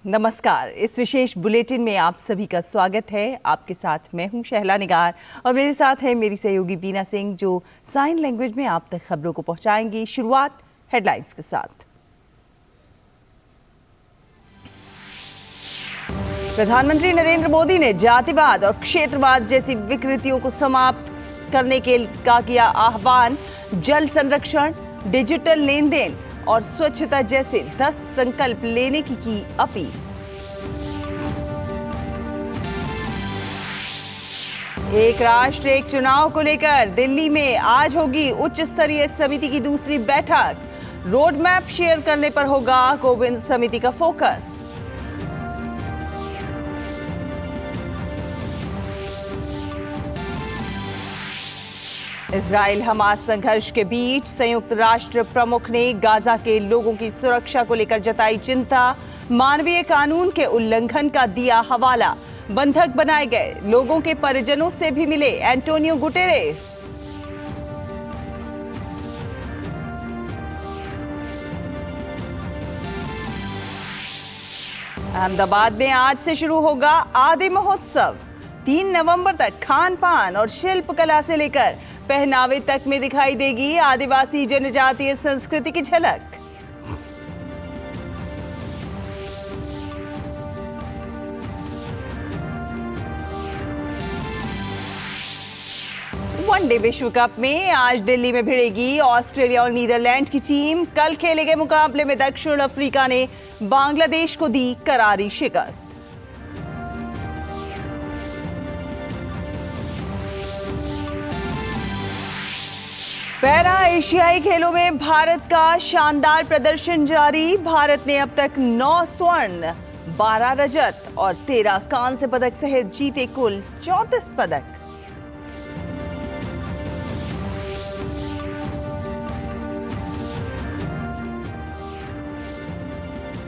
नमस्कार। इस विशेष बुलेटिन में आप सभी का स्वागत है। आपके साथ मैं हूं शहला निगार और मेरे साथ है मेरी सहयोगी बीना सिंह जो साइन लैंग्वेज में आप तक खबरों को पहुंचाएंगी। शुरुआत हेडलाइंस के साथ। प्रधानमंत्री नरेंद्र मोदी ने जातिवाद और क्षेत्रवाद जैसी विकृतियों को समाप्त करने का किया आह्वान। जल संरक्षण, डिजिटल लेन देन और स्वच्छता जैसे 10 संकल्प लेने की अपील। एक राष्ट्र एक चुनाव को लेकर दिल्ली में आज होगी उच्च स्तरीय समिति की दूसरी बैठक। रोड मैप शेयर करने पर होगा कोविंद समिति का फोकस। इजराइल हमास संघर्ष के बीच संयुक्त राष्ट्र प्रमुख ने गाजा के लोगों की सुरक्षा को लेकर जताई चिंता। मानवीय कानून के उल्लंघन का दिया हवाला। बंधक बनाए गए लोगों के परिजनों से भी मिले एंटोनियो गुटेरेस। अहमदाबाद में आज से शुरू होगा आदि महोत्सव। 3 नवंबर तक खान पान और शिल्प कला से लेकर पहनावे तक में दिखाई देगी आदिवासी जनजातीय संस्कृति की झलक। वनडे विश्व कप में आज दिल्ली में भिड़ेगी ऑस्ट्रेलिया और नीदरलैंड की टीम। कल खेले गए मुकाबले में दक्षिण अफ्रीका ने बांग्लादेश को दी करारी शिकस्त। पैरा एशियाई खेलों में भारत का शानदार प्रदर्शन जारी। भारत ने अब तक 9 स्वर्ण, 12 रजत और 13 कांस्य पदक सहित जीते कुल 34 पदक।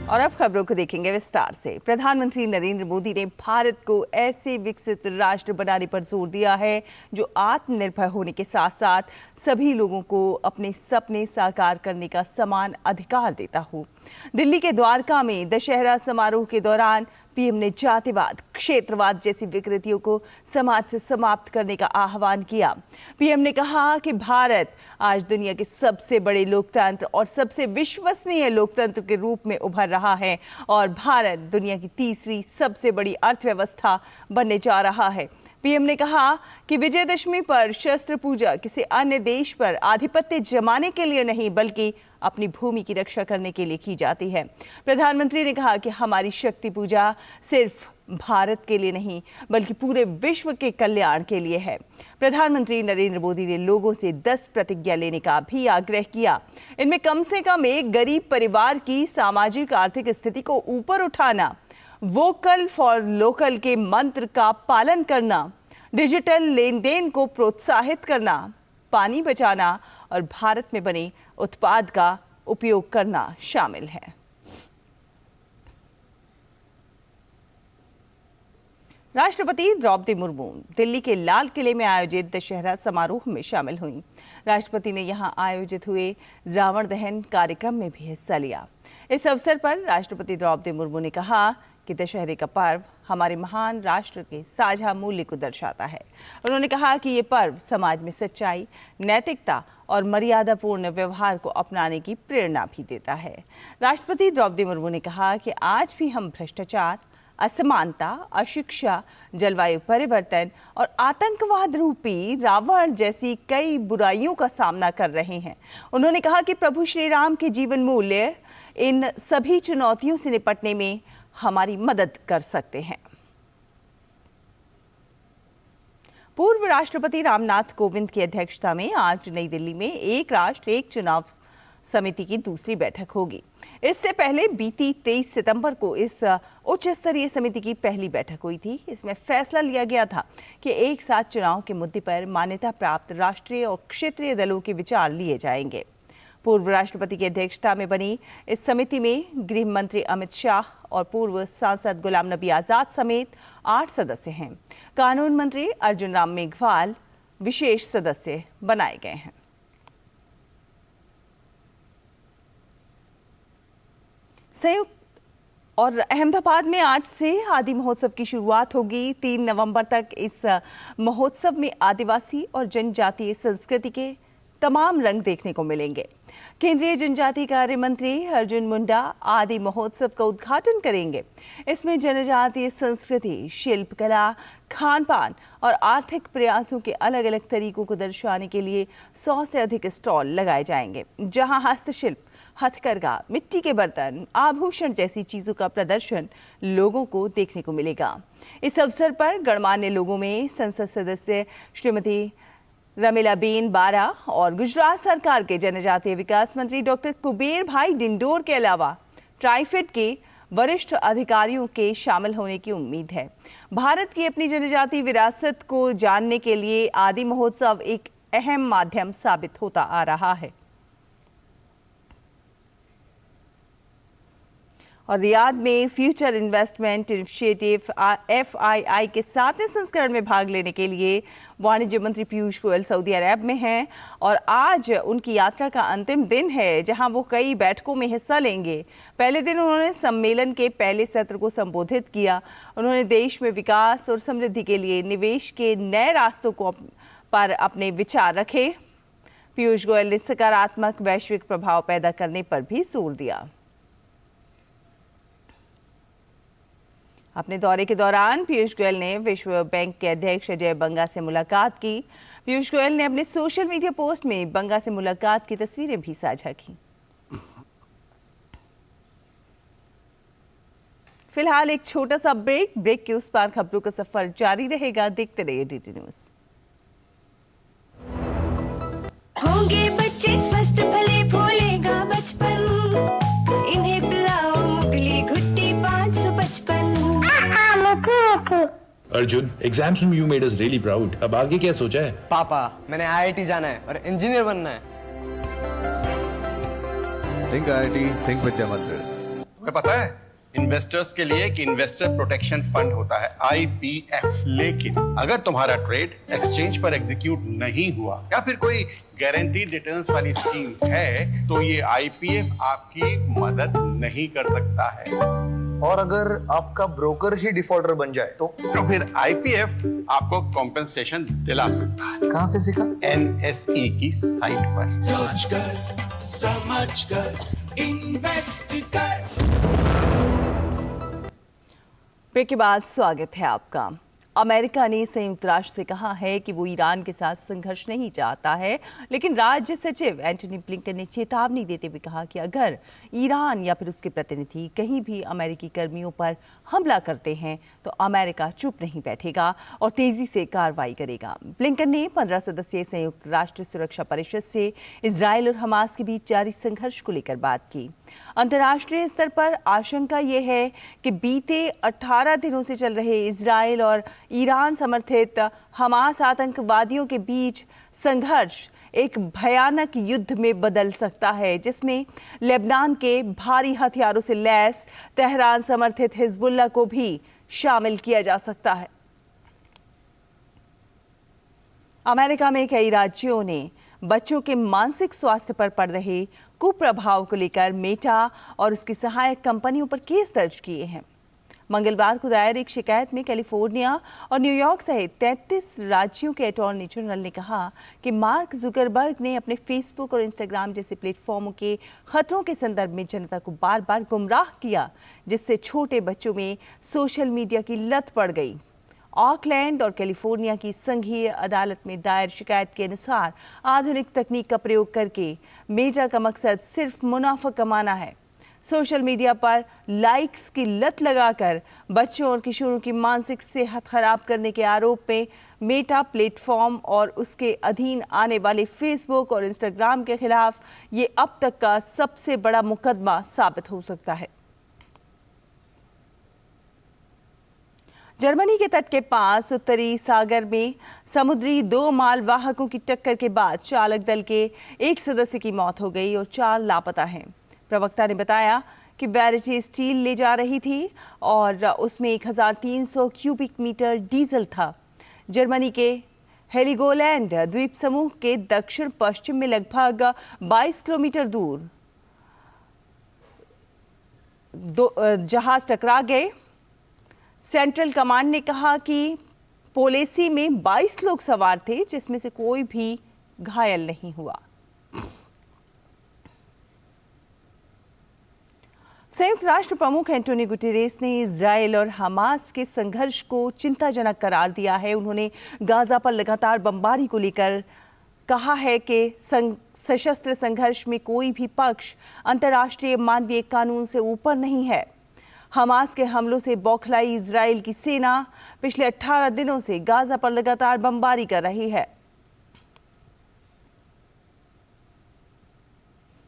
और अब खबरों को देखेंगे विस्तार से। प्रधानमंत्री नरेंद्र मोदी ने भारत को ऐसे विकसित राष्ट्र बनाने पर जोर दिया है जो आत्मनिर्भर होने के साथ साथ सभी लोगों को अपने सपने साकार करने का समान अधिकार देता हो। दिल्ली के द्वारका में दशहरा समारोह के दौरान पीएम ने जातिवाद, क्षेत्रवाद जैसी विकृतियों को समाज से समाप्त करने का आह्वान किया। पीएम ने कहा कि भारत आज दुनिया के सबसे बड़े लोकतंत्र और सबसे विश्वसनीय लोकतंत्र के रूप में उभर रहा है और भारत दुनिया की तीसरी सबसे बड़ी अर्थव्यवस्था बनने जा रहा है। पीएम ने कहा कि विजयदशमी पर शस्त्र पूजा किसी अन्य देश पर आधिपत्य जमाने के लिए नहीं बल्कि अपनी भूमि की रक्षा करने के लिए की जाती है। प्रधानमंत्री ने कहा कि हमारी शक्ति पूजा सिर्फ भारत के लिए नहीं बल्कि पूरे विश्व के कल्याण के लिए है। प्रधानमंत्री नरेंद्र मोदी ने लोगों से 10 प्रतिज्ञा लेने का भी आग्रह किया। इनमें कम से कम एक गरीब परिवार की सामाजिक आर्थिक स्थिति को ऊपर उठाना, वोकल फॉर लोकल के मंत्र का पालन करना, डिजिटल लेन देन को प्रोत्साहित करना, पानी बचाना और भारत में बने उत्पाद का उपयोग करना शामिल है। राष्ट्रपति द्रौपदी मुर्मू दिल्ली के लाल किले में आयोजित दशहरा समारोह में शामिल हुईं। राष्ट्रपति ने यहां आयोजित हुए रावण दहन कार्यक्रम में भी हिस्सा लिया। इस अवसर पर राष्ट्रपति द्रौपदी मुर्मू ने कहा कि दशहरे का पर्व हमारे महान राष्ट्र के साझा मूल्य को दर्शाता है। उन्होंने कहा कि ये पर्व समाज में सच्चाई, नैतिकता और मर्यादापूर्ण व्यवहार को अपनाने की प्रेरणा भी देता है। राष्ट्रपति द्रौपदी मुर्मू ने कहा कि आज भी हम भ्रष्टाचार, असमानता, अशिक्षा, जलवायु परिवर्तन और आतंकवाद रूपी रावण जैसी कई बुराइयों का सामना कर रहे हैं। उन्होंने कहा कि प्रभु श्री राम के जीवन मूल्य इन सभी चुनौतियों से निपटने में हमारी मदद कर सकते हैं। पूर्व राष्ट्रपति रामनाथ कोविंद की अध्यक्षता में आज नई दिल्ली में एक राष्ट्र एक चुनाव समिति की दूसरी बैठक होगी। इससे पहले बीती 23 सितंबर को इस उच्च स्तरीय समिति की पहली बैठक हुई थी। इसमें फैसला लिया गया था कि एक साथ चुनाव के मुद्दे पर मान्यता प्राप्त राष्ट्रीय और क्षेत्रीय दलों के विचार लिए जाएंगे। पूर्व राष्ट्रपति की अध्यक्षता में बनी इस समिति में गृह मंत्री अमित शाह और पूर्व सांसद गुलाम नबी आजाद समेत 8 सदस्य हैं। कानून मंत्री अर्जुन राम मेघवाल विशेष सदस्य बनाए गए हैं। संयुक्त और अहमदाबाद में आज से आदि महोत्सव की शुरुआत होगी। 3 नवंबर तक इस महोत्सव में आदिवासी और जनजातीय संस्कृति के तमाम रंग देखने को मिलेंगे। केंद्रीय जनजातीय कार्य मंत्री अर्जुन मुंडा आदि महोत्सव का उद्घाटन करेंगे। इसमें जनजातीय संस्कृति, शिल्पकला, खान पान और आर्थिक प्रयासों के अलग अलग तरीकों को दर्शाने के लिए 100 से अधिक स्टॉल लगाए जाएंगे, जहां हस्तशिल्प, हथकरघा, मिट्टी के बर्तन, आभूषण जैसी चीजों का प्रदर्शन लोगों को देखने को मिलेगा। इस अवसर पर गणमान्य लोगों में संसद सदस्य श्रीमती रमीलाबेन बारा और गुजरात सरकार के जनजातीय विकास मंत्री डॉक्टर कुबेर भाई डिंडोर के अलावा ट्राइफेड के वरिष्ठ अधिकारियों के शामिल होने की उम्मीद है। भारत की अपनी जनजातीय विरासत को जानने के लिए आदि महोत्सव एक अहम माध्यम साबित होता आ रहा है। और रियाद में फ्यूचर इन्वेस्टमेंट इनिशिएटिव FII के 7वें संस्करण में भाग लेने के लिए वाणिज्य मंत्री पीयूष गोयल सऊदी अरब में हैं और आज उनकी यात्रा का अंतिम दिन है, जहां वो कई बैठकों में हिस्सा लेंगे। पहले दिन उन्होंने सम्मेलन के पहले सत्र को संबोधित किया। उन्होंने देश में विकास और समृद्धि के लिए निवेश के नए रास्तों पर अपने विचार रखे। पीयूष गोयल ने सकारात्मक वैश्विक प्रभाव पैदा करने पर भी जोर दिया। अपने दौरे के दौरान पीयूष गोयल ने विश्व बैंक के अध्यक्ष अजय बंगा से मुलाकात की। पीयूष गोयल ने अपने सोशल मीडिया पोस्ट में बंगा से मुलाकात की तस्वीरें भी साझा की। फिलहाल एक छोटा सा ब्रेक के उस पार खबरों का सफर जारी रहेगा। देखते रहिए DT न्यूज़। होंगे बच्चे स्वस्थ भले भूलेगा बचपन, इन्हें पिलाओ मुगली घुट्टी 555। अर्जुन, एग्जाम्स में you made us really proud. अब आगे क्या सोचा है? पापा, मैंने IIT जाना है और इंजीनियर बनना है। Think IIT, think विद्या मंदिर। तुम्हें पता है इन्वेस्टर्स के लिए एक इन्वेस्टर प्रोटेक्शन फंड होता है IPF, लेकिन अगर तुम्हारा ट्रेड एक्सचेंज पर एग्जीक्यूट नहीं हुआ या फिर कोई गारंटीड रिटर्न्स वाली स्कीम है तो ये IPF आपकी मदद नहीं कर सकता है। और अगर आपका ब्रोकर ही डिफॉल्टर बन जाए तो फिर IPF आपको कॉम्पेंसेशन दिला सकता है। कहां से सीखा? NSE की साइट पर। सोचकर समझकर इन्वेस्ट कर। ब्रेक के बाद स्वागत है आपका। अमेरिका ने संयुक्त राष्ट्र से कहा है कि वो ईरान के साथ संघर्ष नहीं चाहता है, लेकिन राज्य सचिव एंटनी ब्लिंकन ने चेतावनी देते हुए कहा कि अगर ईरान या फिर उसके प्रतिनिधि कहीं भी अमेरिकी कर्मियों पर हमला करते हैं तो अमेरिका चुप नहीं बैठेगा और तेजी से कार्रवाई करेगा। ब्लिंकन ने 15 सदस्यीय संयुक्त राष्ट्र सुरक्षा परिषद से इजरायल और हमास के बीच जारी संघर्ष को लेकर बात की। अंतर्राष्ट्रीय स्तर पर आशंका ये है कि बीते 18 दिनों से चल रहे इजरायल और ईरान समर्थित हमास आतंकवादियों के बीच संघर्ष एक भयानक युद्ध में बदल सकता है, जिसमें लेबनान के भारी हथियारों से लैस तेहरान समर्थित हिजबुल्लाह को भी शामिल किया जा सकता है। अमेरिका में कई राज्यों ने बच्चों के मानसिक स्वास्थ्य पर पड़ रहे कुप्रभाव को लेकर मेटा और उसकी सहायक कंपनियों पर केस दर्ज किए हैं। मंगलवार को दायर एक शिकायत में कैलिफोर्निया और न्यूयॉर्क सहित 33 राज्यों के अटॉर्नी जनरल ने कहा कि मार्क जुकरबर्ग ने अपने फेसबुक और इंस्टाग्राम जैसे प्लेटफॉर्मों के खतरों के संदर्भ में जनता को बार बार गुमराह किया, जिससे छोटे बच्चों में सोशल मीडिया की लत पड़ गई। ऑकलैंड और कैलिफोर्निया की संघीय अदालत में दायर शिकायत के अनुसार आधुनिक तकनीक का प्रयोग करके मेटा का मकसद सिर्फ मुनाफा कमाना है। सोशल मीडिया पर लाइक्स की लत लगाकर बच्चों और किशोरों की मानसिक सेहत खराब करने के आरोप में मेटा प्लेटफॉर्म और उसके अधीन आने वाले फेसबुक और इंस्टाग्राम के खिलाफ ये अब तक का सबसे बड़ा मुकदमा साबित हो सकता है। जर्मनी के तट के पास उत्तरी सागर में समुद्री 2 मालवाहकों की टक्कर के बाद चालक दल के एक सदस्य की मौत हो गई और 4 लापता हैं। प्रवक्ता ने बताया कि वैरिटी स्टील ले जा रही थी और उसमें 1300 क्यूबिक मीटर डीजल था। जर्मनी के हेलिगोलैंड द्वीप समूह के दक्षिण पश्चिम में लगभग 22 किलोमीटर दूर जहाज टकरा गए। सेंट्रल कमांड ने कहा कि पोलेसी में 22 लोग सवार थे, जिसमें से कोई भी घायल नहीं हुआ। संयुक्त राष्ट्र प्रमुख एंटोनियो गुटेरेस ने इजरायल और हमास के संघर्ष को चिंताजनक करार दिया है। उन्होंने गाजा पर लगातार बमबारी को लेकर कहा है कि सशस्त्र संघर्ष में कोई भी पक्ष अंतर्राष्ट्रीय मानवीय कानून से ऊपर नहीं है। हमास के हमलों से बौखलाई इजरायल की सेना पिछले 18 दिनों से गाजा पर लगातार बमबारी कर रही है।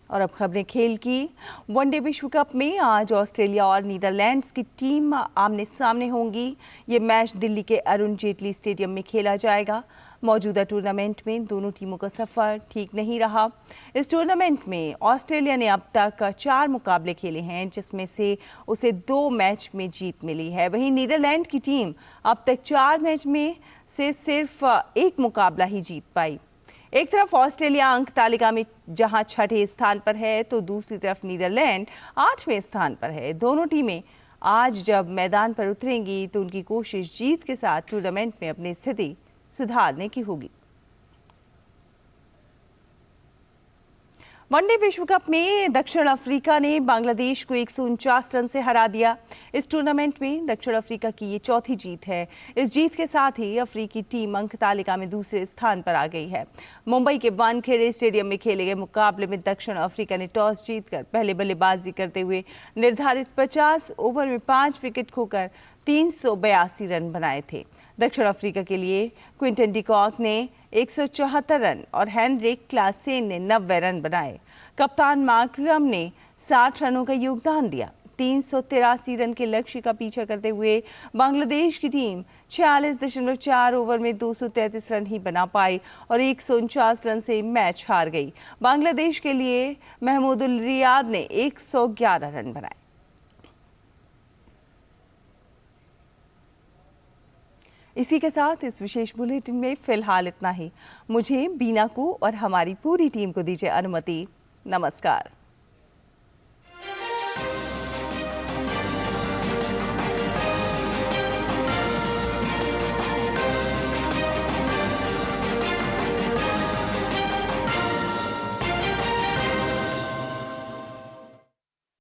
और अब खबरें खेल की। वनडे विश्व कप में आज ऑस्ट्रेलिया और नीदरलैंड्स की टीम आमने सामने होंगी। ये मैच दिल्ली के अरुण जेटली स्टेडियम में खेला जाएगा। मौजूदा टूर्नामेंट में दोनों टीमों का सफर ठीक नहीं रहा। इस टूर्नामेंट में ऑस्ट्रेलिया ने अब तक 4 मुकाबले खेले हैं, जिसमें से उसे 2 मैच में जीत मिली है। वहीं नीदरलैंड की टीम अब तक 4 मैच में से सिर्फ 1 मुकाबला ही जीत पाई। एक तरफ ऑस्ट्रेलिया अंक तालिका में जहां 6ठे स्थान पर है, तो दूसरी तरफ नीदरलैंड 8वें स्थान पर है। दोनों टीमें आज जब मैदान पर उतरेंगी तो उनकी कोशिश जीत के साथ टूर्नामेंट में अपनी स्थिति सुधारने की होगी। वनडे विश्व कप में दक्षिण अफ्रीका ने बांग्लादेश को 149 रन से हरा दिया। इस टूर्नामेंट में दक्षिण अफ्रीका की ये चौथी जीत है। इस जीत के साथ ही अफ्रीकी टीम अंक तालिका में दूसरे स्थान पर आ गई है। मुंबई के वानखेड़े स्टेडियम में खेले गए मुकाबले में दक्षिण अफ्रीका ने टॉस जीतकर पहले बल्लेबाजी करते हुए निर्धारित 50 ओवर में 5 विकेट खोकर 382 रन बनाए थे। दक्षिण अफ्रीका के लिए क्विंटन डिकॉक ने 174 रन और हेनरिक क्लासेन ने 90 रन बनाए। कप्तान मार्क रम ने 60 रनों का योगदान दिया। 383 रन के लक्ष्य का पीछा करते हुए बांग्लादेश की टीम 46.4 ओवर में 233 रन ही बना पाई और 149 रन से मैच हार गई। बांग्लादेश के लिए महमूदुल रियाद ने 111 रन बनाए। इसी के साथ इस विशेष बुलेटिन में फिलहाल इतना ही। मुझे, बीना को और हमारी पूरी टीम को दीजिए अनुमति। नमस्कार।